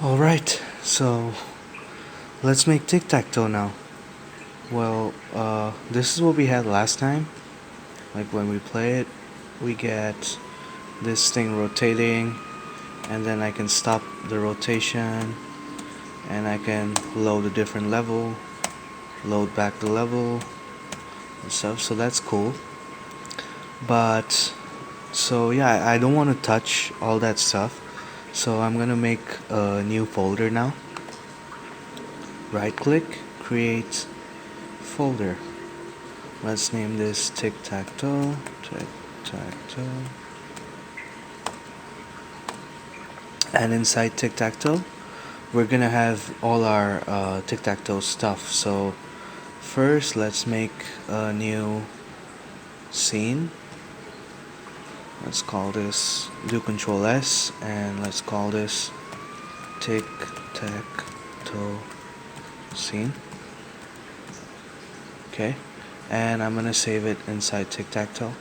Alright, so let's make Tic Tac Toe now. Well, this is what we had last time. Like when we play it, we get this thing rotating, and then I can stop the rotation, and I can load a different level, load back the level, and stuff, so that's cool. But, so yeah, I don't want to touch all that stuff, so I'm gonna make a new folder now. Right click, create folder. Let's name this Tic Tac Toe. Tic Tac Toe. And inside Tic Tac Toe, we're gonna have all our Tic Tac Toe stuff. So first, let's make a new scene. Let's call this, do Control S, and let's call this Tic Tac Toe scene. Okay, and I'm gonna save it inside Tic Tac Toe.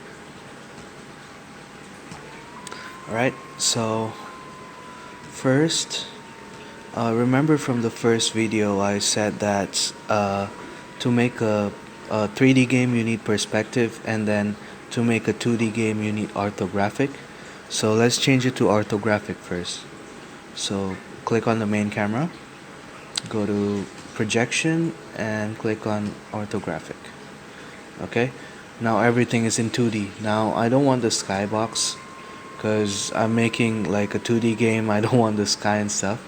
Alright, so first, remember from the first video I said that to make a 3D game you need perspective, and then to make a 2D game you need orthographic. So let's change it to orthographic first. So click on the main camera, go to projection, and click on orthographic. Okay, now everything is in 2D. Now I don't want the skybox because I'm making like a 2D game. I don't want the sky and stuff.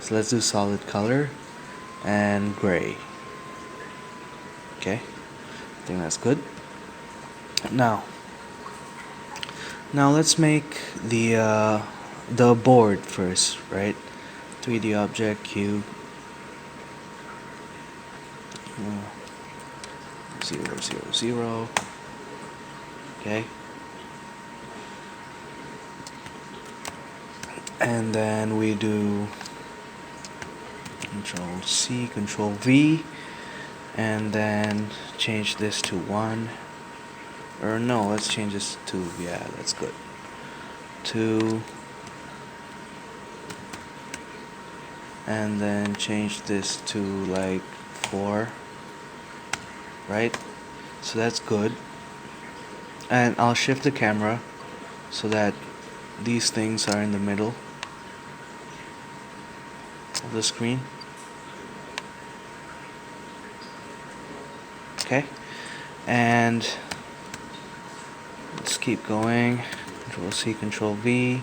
So let's do solid color and gray. Okay, I think that's good. Now let's make the board first, right? 3D object, cube, 0, 0, 0. Okay, and then we do Control C, Control V, and then change this to 1. Or no, let's change this to, yeah, that's good. 2. And then change this to like 4. Right? So that's good. And I'll shift the camera so that these things are in the middle of the screen. Okay, and let's keep going. Control C, Control V,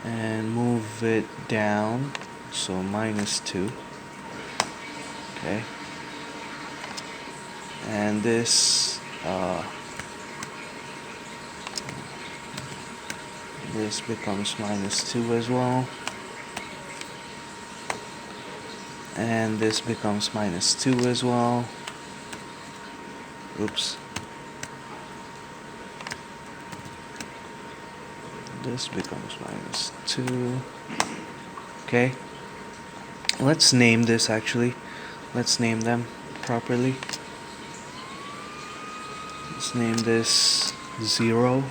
and move it down. So -2. Okay, and this this becomes -2 as well, and this becomes -2 as well. Oops. This becomes -2. Okay. Let's name this actually. Let's name them properly. Let's name this 0.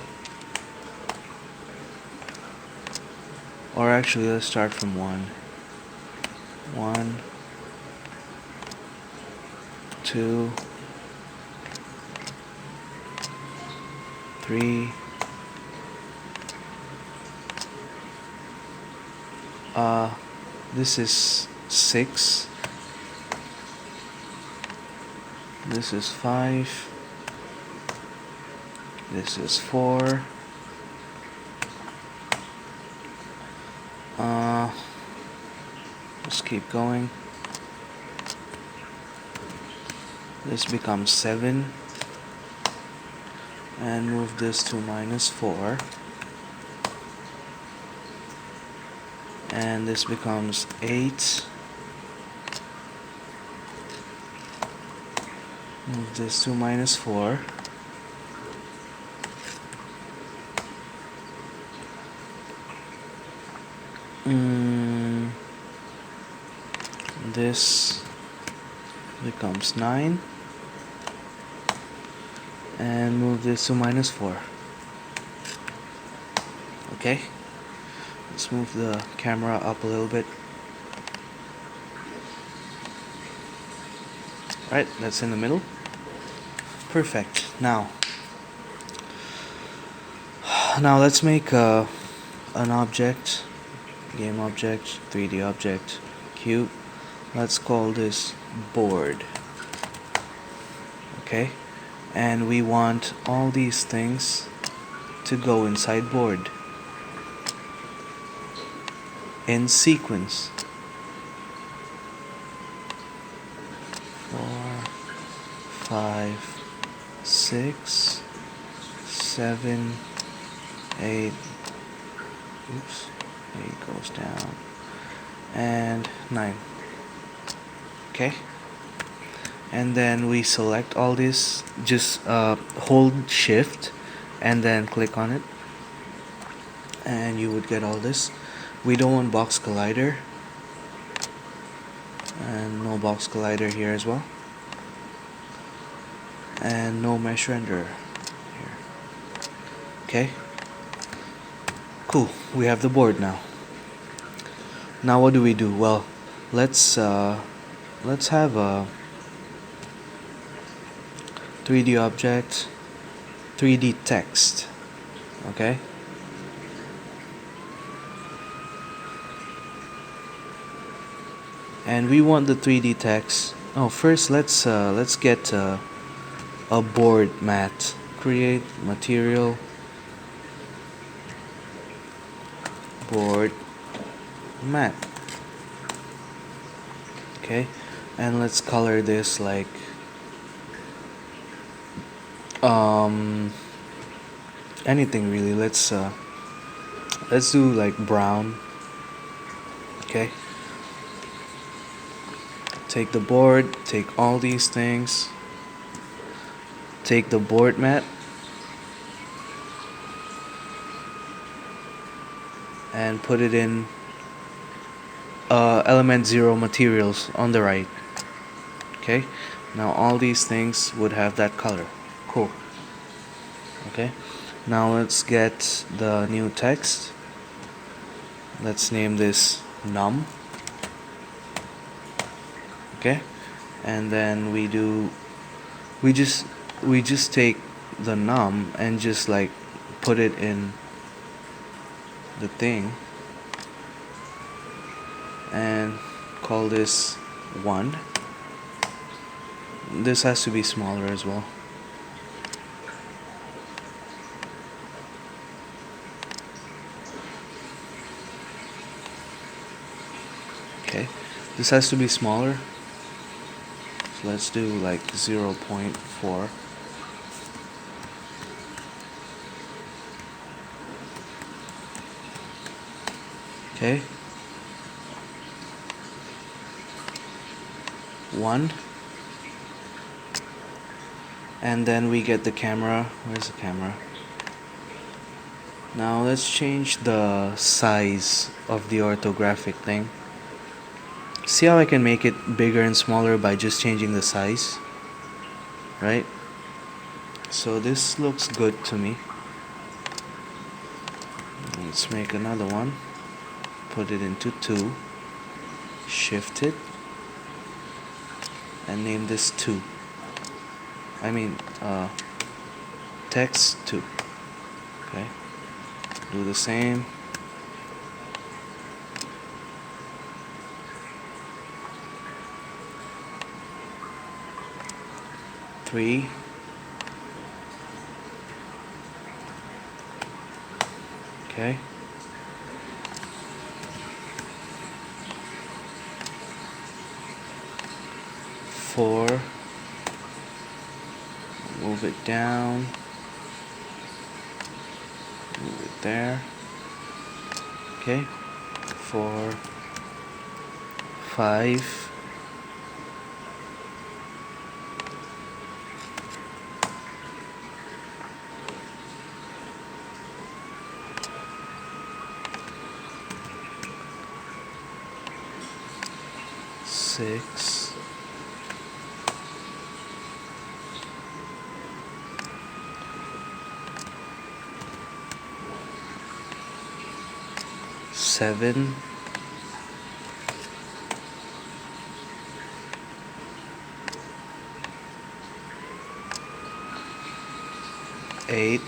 Or actually, let's start from 1. 1, 2, 3. This is 6. This is 5. This is 4. Let's keep going. This becomes 7. And move this to -4. And this becomes 8. Move this to -4. This becomes 9. And move this to -4. Okay, let's move the camera up a little bit. Right, that's in the middle. Perfect. Now let's make an object, game object, 3D object, cube. Let's call this board. Okay, and we want all these things to go inside board in sequence. 4, 5, 6, 7, 8. Oops, 8 goes down, and 9. Okay, and then we select all this. Just hold shift and then click on it, and you would get all this. We don't want box collider, and no box collider here as well, and no mesh render here. Okay, cool, we have the board now. Now what do we do? Well, let's have a 3D object, 3D text. Okay, and we want the 3D text. Oh, first let's get a board mat. Create material, board mat. Okay, and let's color this like anything really. Let's do like brown. Okay, take the board, take all these things, take the board mat, and put it in element 0 materials on the right. Okay, now all these things would have that color. Cool. Okay, now let's get the new text. Let's name this num. Okay, and then we just take the num and just like put it in the thing and call this 1. This has to be smaller as well. Okay, this has to be smaller, so let's do like 0.4. Okay, 1, and then we get the camera. Where's the camera? Now let's change the size of the orthographic thing. See how I can make it bigger and smaller by just changing the size, right? So this looks good to me. Let's make another one, put it into 2, shift it, and name this 2. I mean text 2. Okay, do the same. Three. Okay. 4. Move it down. Move it there. Okay. 4, 5. 6. 7. 8. 8,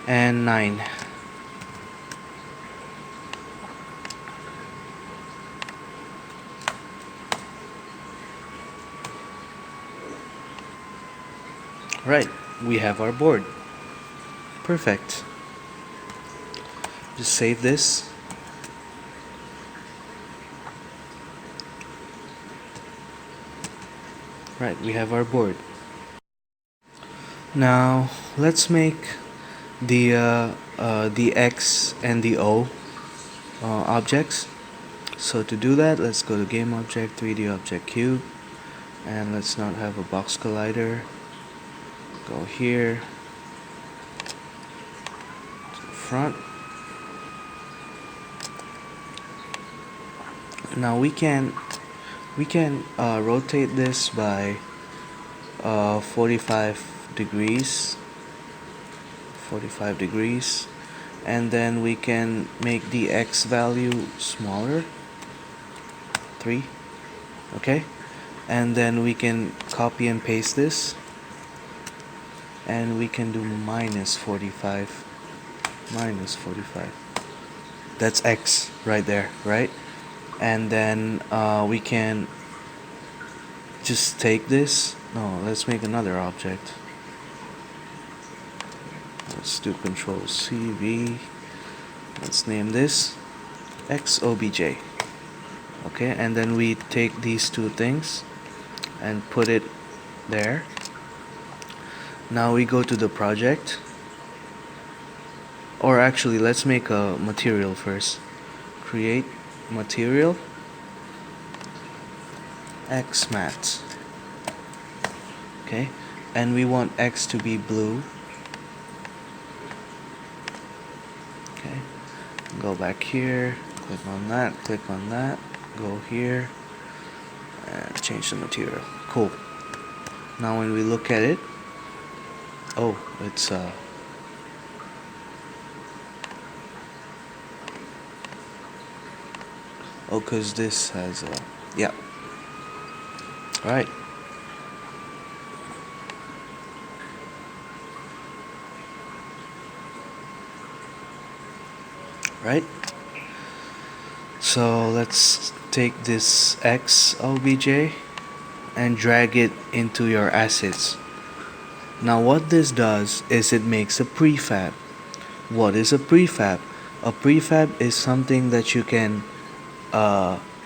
and 9. Right, we have our board. Perfect. Just save this. Right, we have our board. Now let's make the X and the O objects. So to do that, let's go to Game Object, 3D Object Cube, and let's not have a box collider. Go here to the front. Now we can rotate this by 45 degrees, and then we can make the X value smaller, 3, okay, and then we can copy and paste this, and we can do minus 45. That's X right there, right? And then we can just take this. No, let's make another object. Let's do Control C, V. Let's name this XOBJ. Okay, and then we take these two things and put it there. Now we go to the project. Or actually, let's make a material first. Create material, X mat. Okay, and we want X to be blue. Okay, go back here, click on that, go here, and change the material. Cool. Now when we look at it, oh, it's oh, cause this has yeah. All right. Right. So let's take this XOBJ and drag it into your assets. Now what this does is it makes a prefab. What is a prefab? A prefab is something that you can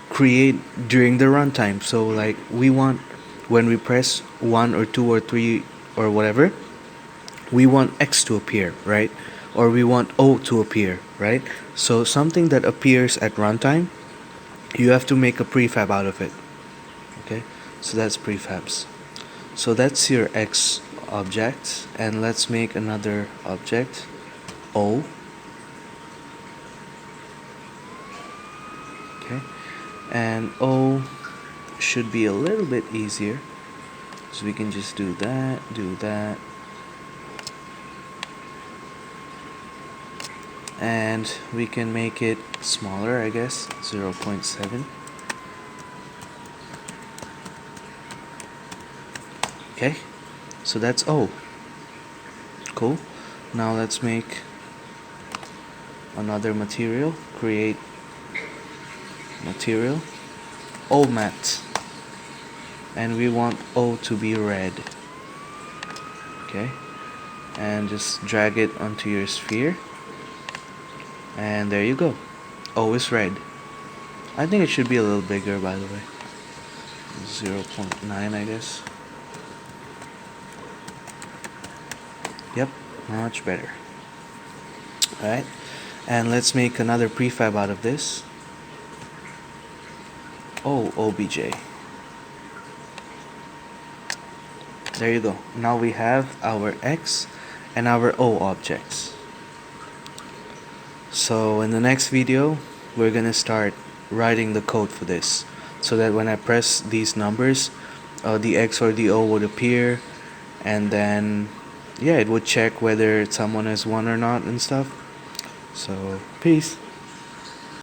create during the runtime. So like we want, when we press 1 or 2 or 3 or whatever, we want X to appear, right? Or we want O to appear, right? So something that appears at runtime, you have to make a prefab out of it. Okay, so that's prefabs. So that's your X object, and let's make another object, O. Okay, and O should be a little bit easier, so we can just do that, and we can make it smaller, I guess, 0.7. Okay, so that's O. Cool. Now let's make another material. Create material, O mat, and we want O to be red. Okay, and just drag it onto your sphere, and there you go. O is red. I think it should be a little bigger, by the way. 0.9, I guess. Yep, much better. Alright, and let's make another prefab out of this. OBJ. There you go. Now we have our X and our O objects. So in the next video, we're gonna start writing the code for this, so that when I press these numbers, the X or the O would appear, and then yeah, it would check whether someone has won or not and stuff. So peace.